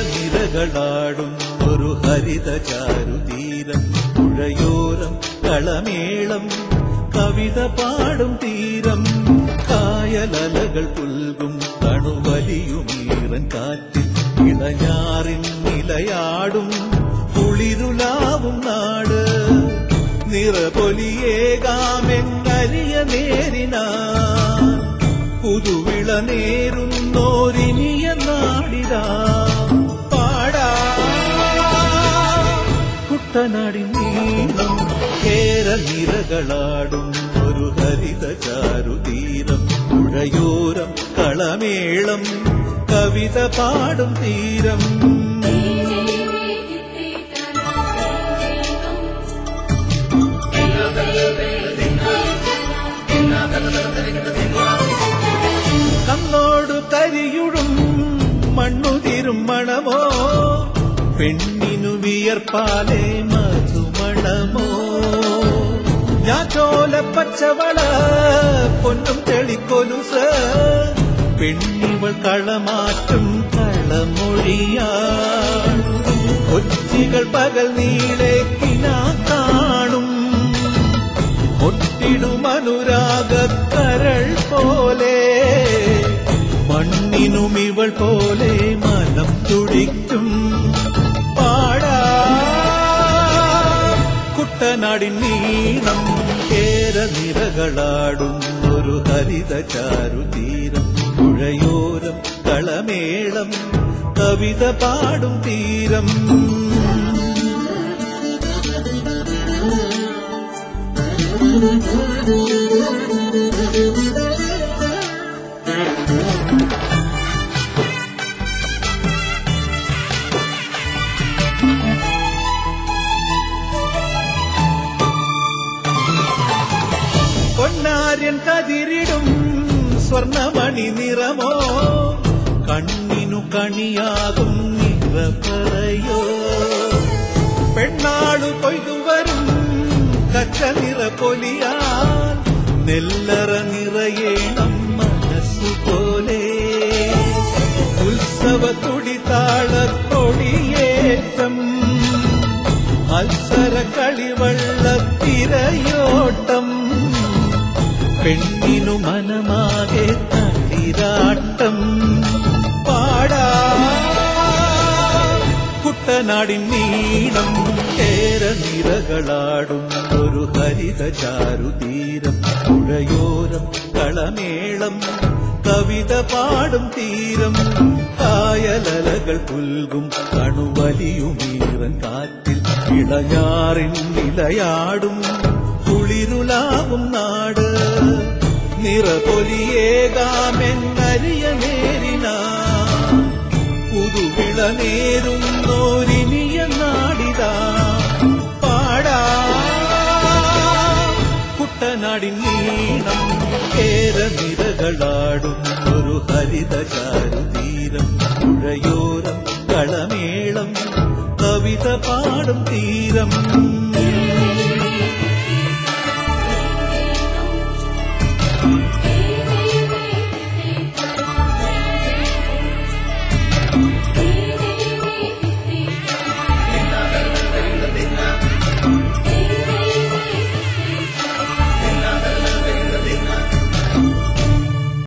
നിരകളാടും ഒരു ഹരിത ചാരുതീരം പുഴയോരം കളമേളം കവിത പാടും തീരം കായലലകൾ പുൽകും കണുവലിയുമീറൻ കാറ്റിൽ ഇളഞ്ഞാറിൻ നിലയാടും കുളിരുലാവും നാട് നിറപൊലിയേകാമെന്നരിയ നേരിനാ പുതുവിള നേരുന്നോരിനിയ നാടിതാ പാടാ കുട്ടനാടിൻ നീളം കേരനിരകളാടും ഒരു ഹരിത ചാരുതീരം പുഴയോരം കളമേളം കവിത പാടും തീരം കണ്ണോടു കരിയുടും മണ്ണുതിരും മണമോ പെണ്ണിനു വിയർപ്പാലേ മധുമണമോ ഞാചോല പച്ചവള പൊന്നും തെളിക്കൊലുസ് പെണ്ണിവൾ കളമാറ്റും കളമൊഴിയാ കൊച്ചികൾ പകൽ നീളെ കിനാ കാണും ഒട്ടിടും അനുരാഗക്കരൾ പോലെ മണ്ണിനും ഇവൾ പോലെ മനം തുടിക്കും പാടാ കുട്ടനാടിൻ നീളം കേരനിരകളാടും ഒരു ഹരിത ചാരുതീരം പുഴയോരം കളമേളം കവിത പാടും തീരം പൊന്നാര്യൻ കതിരിടും സ്വർണമണി നിറമോ കണ്ണിനു കണിയാകും നിറപറയോ പെണ്ണാളു കൊയ്തുവരും കച്ച നിറപൊലിയാൽ നെല്ലറ നിറയേണം മനസ്സുപോലെ ഉത്സവ തുടിതാളത്തൊടിയേറ്റം മത്സര കളിവള്ളത്തിരയോട്ടം പെണ്ണിനു മനമാകെ തളിരാട്ടം പാടാ കുട്ടനാടിൻ നീളം കേരനിരകളാടും ഒരു ഹരിത ചാരുതീരം പുഴയോരം കളമേളം കവിത പാടും തീരം കായലലകൾ പുൽകും കണുവലിയുമീറൻ കാറ്റിൽ ഇളഞ്ഞാറിൻ നിലയാടും കുളിരുലാവും നാട് നിറപൊലിയേകാമെന്നരിയ നേരിനാ പുതുവിള നേരുന്നോരിനിയ നാടിതാ പാടാ കുട്ടനാടിൻ നീളം കേരനിരകളാടും ഒരു ഹരിത ചാരുതീരം പുഴയോരം കളമേളം കവിത പാടും തീരം